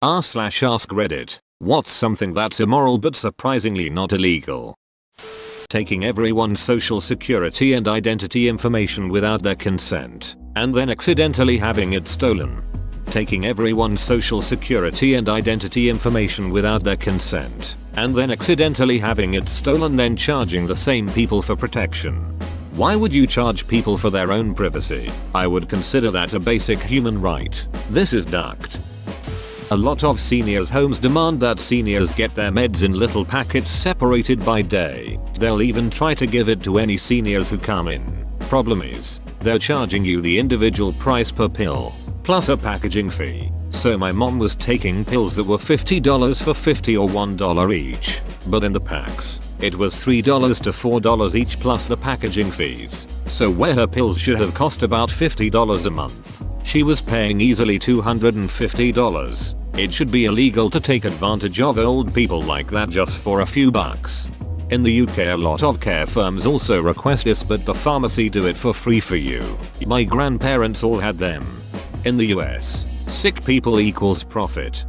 r/ask Reddit. What's something that's immoral but surprisingly not illegal? Taking everyone's social security and identity information without their consent, and then accidentally having it stolen. Taking everyone's social security and identity information without their consent, and then accidentally having it stolen, then charging the same people for protection. Why would you charge people for their own privacy? I would consider that a basic human right. This is ducked. A lot of seniors' homes demand that seniors get their meds in little packets separated by day. They'll even try to give it to any seniors who come in. Problem is, they're charging you the individual price per pill, plus a packaging fee. So my mom was taking pills that were $50 for $50 or $1 each. But in the packs, it was $3 to $4 each plus the packaging fees. So where her pills should have cost about $50 a month, she was paying easily $250. It should be illegal to take advantage of old people like that just for a few bucks. In the UK, a lot of care firms also request this, but the pharmacy do it for free for you. My grandparents all had them. In the US, sick people equals profit.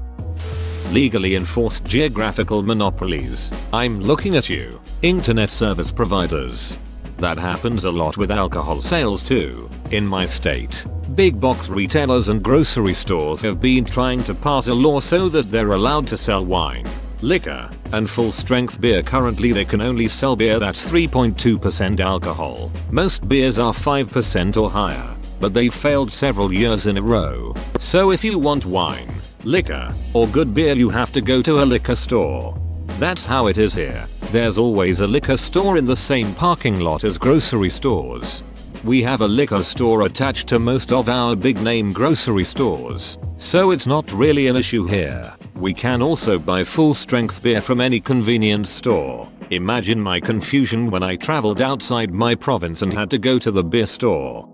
Legally enforced geographical monopolies. I'm looking at you. Internet service providers. That happens a lot with alcohol sales too. In my state, big box retailers and grocery stores have been trying to pass a law so that they're allowed to sell wine, liquor, and full-strength beer. Currently they can only sell beer that's 3.2% alcohol. Most beers are 5% or higher, but they've failed several years in a row. So if you want wine, liquor, or good beer, you have to go to a liquor store. That's how it is here. There's always a liquor store in the same parking lot as grocery stores. We have a liquor store attached to most of our big name grocery stores, so it's not really an issue here. We can also buy full strength beer from any convenience store. Imagine my confusion when I traveled outside my province and had to go to the beer store.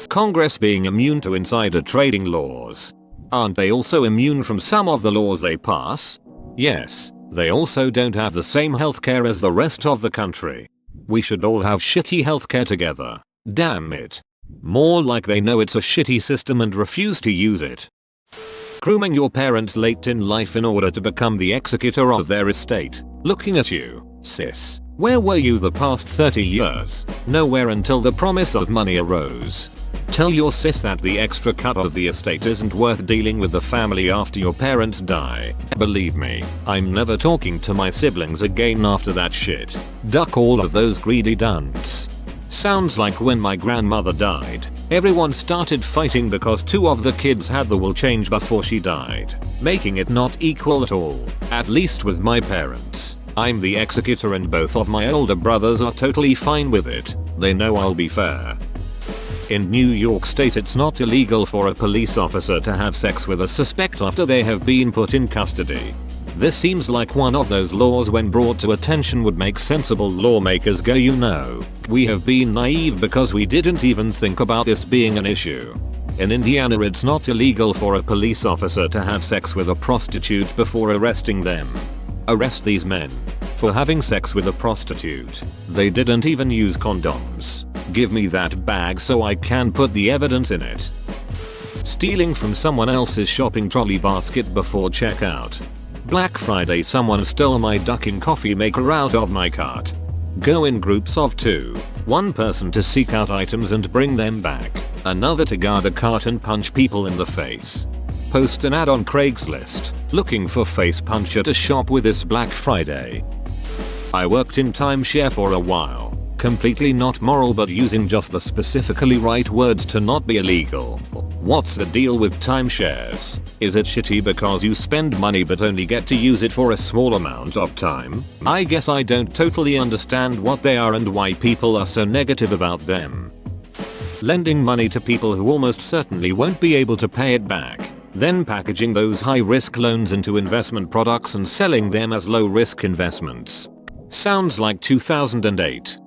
Congress being immune to insider trading laws. Aren't they also immune from some of the laws they pass? Yes, they also don't have the same healthcare as the rest of the country. We should all have shitty healthcare together. Damn it. More like they know it's a shitty system and refuse to use it. Grooming your parents late in life in order to become the executor of their estate. Looking at you, sis. Where were you the past 30 years? Nowhere until the promise of money arose. Tell your sis that the extra cut of the estate isn't worth dealing with the family after your parents die. Believe me, I'm never talking to my siblings again after that shit. Duck all of those greedy dunts. Sounds like when my grandmother died, everyone started fighting because two of the kids had the will change before she died, making it not equal at all, at least with my parents. I'm the executor and both of my older brothers are totally fine with it. They know I'll be fair. In New York State, it's not illegal for a police officer to have sex with a suspect after they have been put in custody. This seems like one of those laws when brought to attention would make sensible lawmakers go, you know, we have been naive because we didn't even think about this being an issue. In Indiana, it's not illegal for a police officer to have sex with a prostitute before arresting them. Arrest these men for having sex with a prostitute. They didn't even use condoms. Give me that bag so I can put the evidence in it. Stealing from someone else's shopping trolley basket before checkout. Black Friday, someone stole my Dunkin' coffee maker out of my cart. Go in groups of two. One person to seek out items and bring them back. Another to guard a cart and punch people in the face. Post an ad on Craigslist, looking for face puncher to shop with this Black Friday. I worked in timeshare for a while. Completely not moral, but using just the specifically right words to not be illegal. What's the deal with timeshares? Is it shitty because you spend money but only get to use it for a small amount of time? I guess I don't totally understand what they are and why people are so negative about them. Lending money to people who almost certainly won't be able to pay it back. Then packaging those high-risk loans into investment products and selling them as low-risk investments. Sounds like 2008.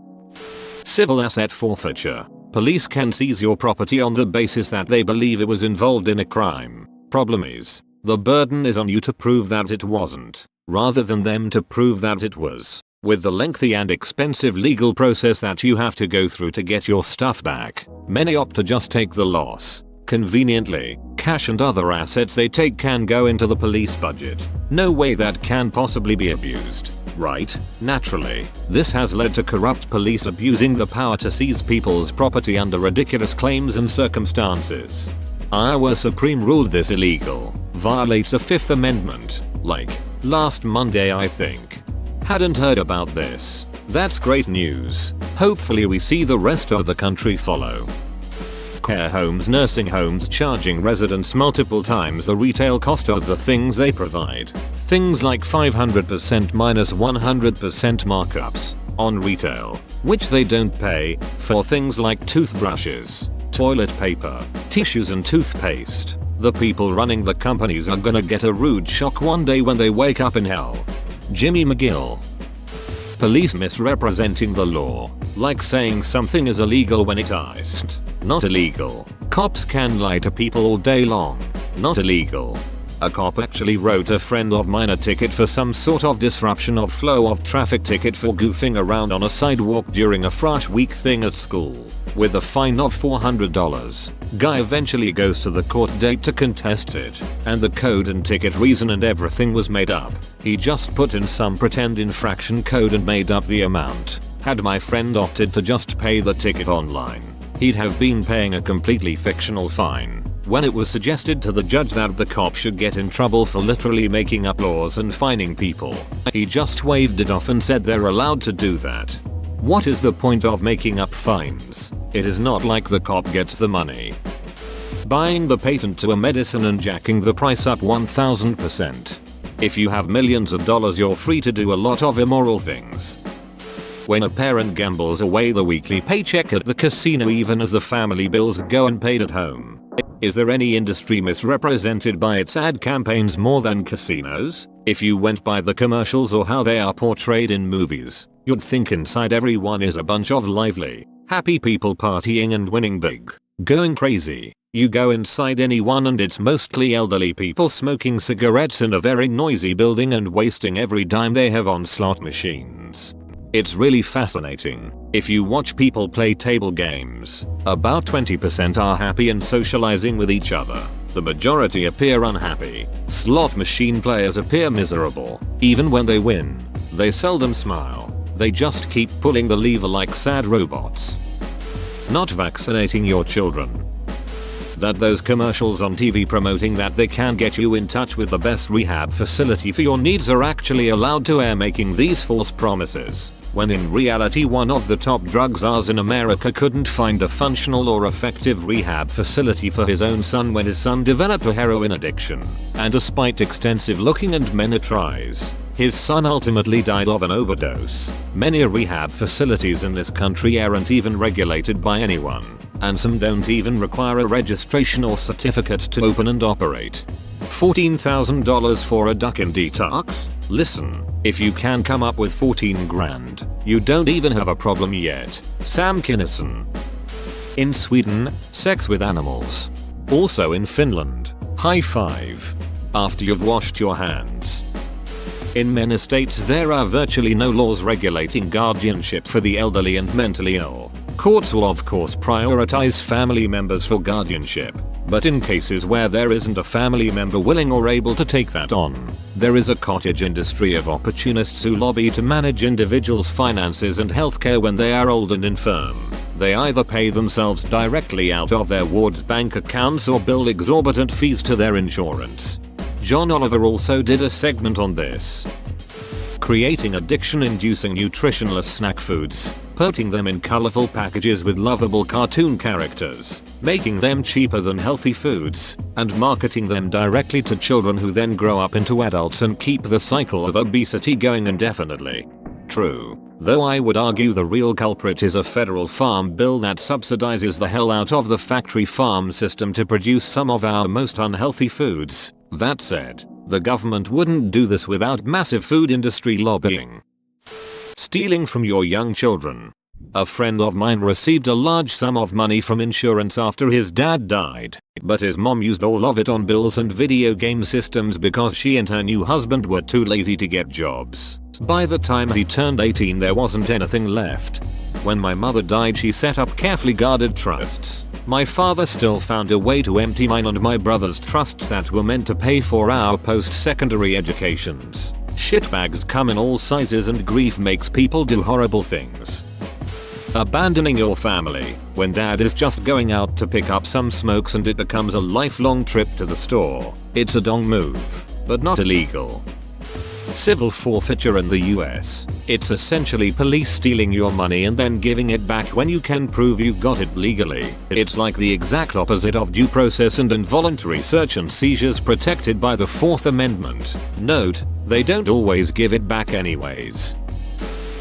Civil asset forfeiture. Police can seize your property on the basis that they believe it was involved in a crime. Problem is, the burden is on you to prove that it wasn't, rather than them to prove that it was, with the lengthy and expensive legal process that you have to go through to get your stuff back. Many opt to just take the loss, Conveniently, cash and other assets they take can go into the police budget. No way that can possibly be abused, right? Naturally, this has led to corrupt police abusing the power to seize people's property under ridiculous claims and circumstances. Iowa Supreme ruled this illegal, violates the 5th Amendment, like, last Monday I think. Hadn't heard about this. That's great news. Hopefully we see the rest of the country follow. Care homes, nursing homes charging residents multiple times the retail cost of the things they provide. Things like 500% minus 100% markups on retail, which they don't pay for things like toothbrushes, toilet paper, tissues and toothpaste. The people running the companies are gonna get a rude shock one day when they wake up in hell. Jimmy McGill. Police misrepresenting the law, like saying something is illegal when it isn't. Not illegal. Cops can lie to people all day long. Not illegal. A cop actually wrote a friend of mine a ticket for some sort of disruption of flow of traffic ticket for goofing around on a sidewalk during a fresh week thing at school, with a fine of $400. Guy eventually goes to the court date to contest it, and the code and ticket reason and everything was made up. He just put in some pretend infraction code and made up the amount. Had my friend opted to just pay the ticket online, he'd have been paying a completely fictional fine. When it was suggested to the judge that the cop should get in trouble for literally making up laws and fining people, he just waved it off and said they're allowed to do that. What is the point of making up fines? It is not like the cop gets the money. Buying the patent to a medicine and jacking the price up 1000%. If you have millions of dollars, you're free to do a lot of immoral things. When a parent gambles away the weekly paycheck at the casino even as the family bills go unpaid at home. Is there any industry misrepresented by its ad campaigns more than casinos? If you went by the commercials or how they are portrayed in movies, you'd think inside everyone is a bunch of lively, happy people partying and winning big, going crazy. You go inside anyone and it's mostly elderly people smoking cigarettes in a very noisy building and wasting every dime they have on slot machines. It's really fascinating. If you watch people play table games, about 20% are happy and socializing with each other. The majority appear unhappy. Slot machine players appear miserable. Even when they win, they seldom smile. They just keep pulling the lever like sad robots. Not vaccinating your children. That those commercials on TV promoting that they can get you in touch with the best rehab facility for your needs are actually allowed to air, making these false promises, when in reality one of the top drug czars in America couldn't find a functional or effective rehab facility for his own son when his son developed a heroin addiction. And despite extensive looking and many tries, his son ultimately died of an overdose. Many rehab facilities in this country aren't even regulated by anyone, and some don't even require a registration or certificate to open and operate. $14,000 for a duck in detox? Listen, if you can come up with 14 grand, you don't even have a problem yet. Sam Kinison. In Sweden, sex with animals. Also in Finland, high five after you've washed your hands. In many states there are virtually no laws regulating guardianship for the elderly and mentally ill. Courts will of course prioritize family members for guardianship, but in cases where there isn't a family member willing or able to take that on, there is a cottage industry of opportunists who lobby to manage individuals' finances and healthcare when they are old and infirm. They either pay themselves directly out of their ward's bank accounts or bill exorbitant fees to their insurance. John Oliver also did a segment on this. Creating addiction-inducing nutritionless snack foods, putting them in colorful packages with lovable cartoon characters, making them cheaper than healthy foods, and marketing them directly to children who then grow up into adults and keep the cycle of obesity going indefinitely. True, though I would argue the real culprit is a federal farm bill that subsidizes the hell out of the factory farm system to produce some of our most unhealthy foods. That said, the government wouldn't do this without massive food industry lobbying. Stealing from your young children. A friend of mine received a large sum of money from insurance after his dad died, but his mom used all of it on bills and video game systems because she and her new husband were too lazy to get jobs. By the time he turned 18 there wasn't anything left. When my mother died she set up carefully guarded trusts, My father still found a way to empty mine and my brother's trusts that were meant to pay for our post-secondary educations. Shitbags come in all sizes and grief makes people do horrible things. Abandoning your family when dad is just going out to pick up some smokes and it becomes a lifelong trip to the store. It's a dong move, but not illegal. Civil forfeiture in the US. It's essentially police stealing your money and then giving it back when you can prove you got it legally. It's like the exact opposite of due process and involuntary search and seizures protected by the 4th Amendment. Note, they don't always give it back anyways.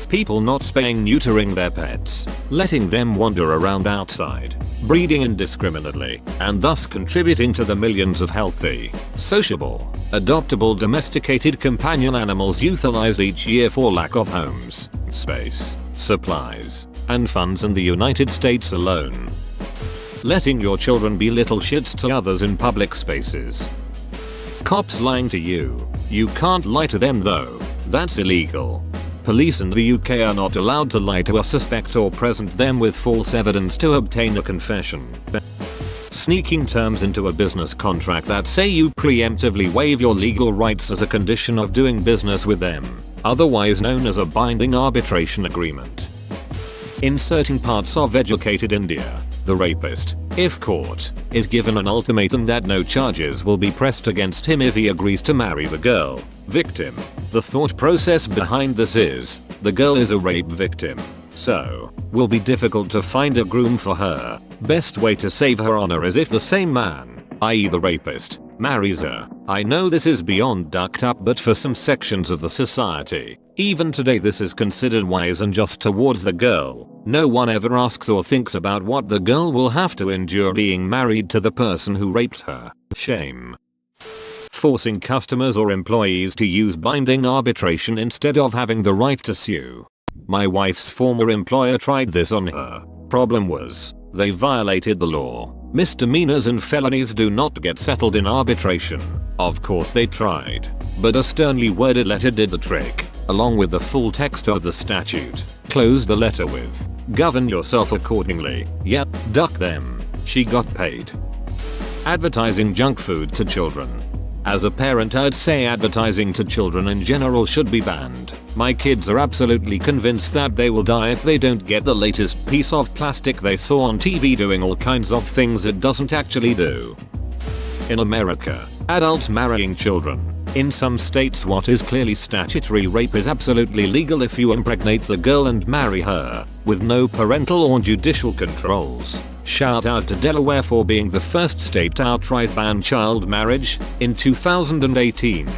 People not spaying neutering their pets, letting them wander around outside, breeding indiscriminately, and thus contributing to the millions of healthy, sociable, adoptable domesticated companion animals euthanized each year for lack of homes, space, supplies, and funds in the United States alone. Letting your children be little shits to others in public spaces. Cops lying to you. You can't lie to them though. That's illegal. Police in the UK are not allowed to lie to a suspect or present them with false evidence to obtain a confession. Sneaking terms into a business contract that say you preemptively waive your legal rights as a condition of doing business with them, otherwise known as a binding arbitration agreement. In certain parts of educated India, the rapist, if caught, is given an ultimatum that no charges will be pressed against him if he agrees to marry the girl victim. The thought process behind this is, the girl is a rape victim, so will be difficult to find a groom for her. Best way to save her honor is if the same man, i.e. the rapist, marries her. I know this is beyond ducked up, but for some sections of the society, even today this is considered wise and just towards the girl. No one ever asks or thinks about what the girl will have to endure being married to the person who raped her. Shame. Forcing customers or employees to use binding arbitration instead of having the right to sue. My wife's former employer tried this on her. Problem was, they violated the law. Misdemeanors and felonies do not get settled in arbitration. Of course they tried, but a sternly worded letter did the trick, along with the full text of the statute. Closed the letter with, govern yourself accordingly. Yep, duck them. She got paid. Advertising junk food to children. As a parent, I'd say advertising to children in general should be banned. My kids are absolutely convinced that they will die if they don't get the latest piece of plastic they saw on TV doing all kinds of things it doesn't actually do. In America, adults marrying children. In some states, what is clearly statutory rape is absolutely legal if you impregnate the girl and marry her, with no parental or judicial controls. Shout out to Delaware for being the first state to outright ban child marriage in 2018.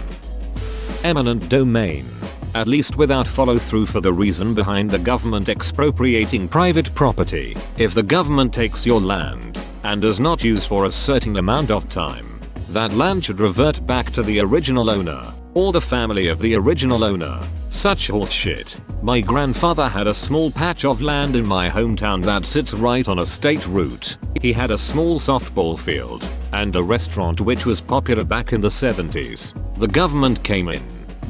Eminent domain. At least without follow through for the reason behind the government expropriating private property. If the government takes your land and does not use for a certain amount of time, that land should revert back to the original owner or the family of the original owner. Such horseshit. My grandfather had a small patch of land in my hometown that sits right on a state route. He had a small softball field and a restaurant which was popular back in the 70s. The government came in,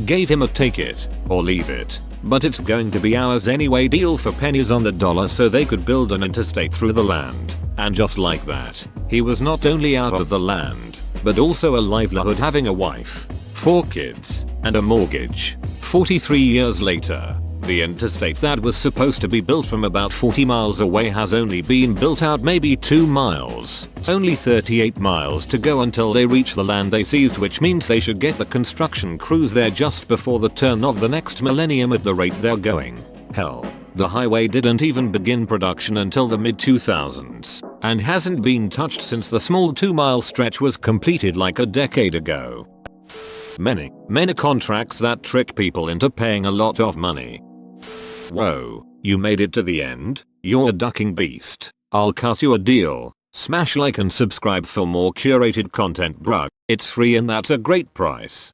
gave him a take it or leave it, but it's going to be ours anyway deal for pennies on the dollar so they could build an interstate through the land. And just like that, he was not only out of the land, but also a livelihood, having a wife, 4 kids, and a mortgage. 43 years later, the interstate that was supposed to be built from about 40 miles away has only been built out maybe 2 miles. Only 38 miles to go until they reach the land they seized, which means they should get the construction crews there just before the turn of the next millennium at the rate they're going. Hell, the highway didn't even begin production until the mid-2000s, and hasn't been touched since the small 2-mile stretch was completed like a decade ago. Many contracts that trick people into paying a lot of money. Whoa, you made it to the end? You're a ducking beast. I'll cut you a deal. Smash like and subscribe for more curated content, bruh. It's free and that's a great price.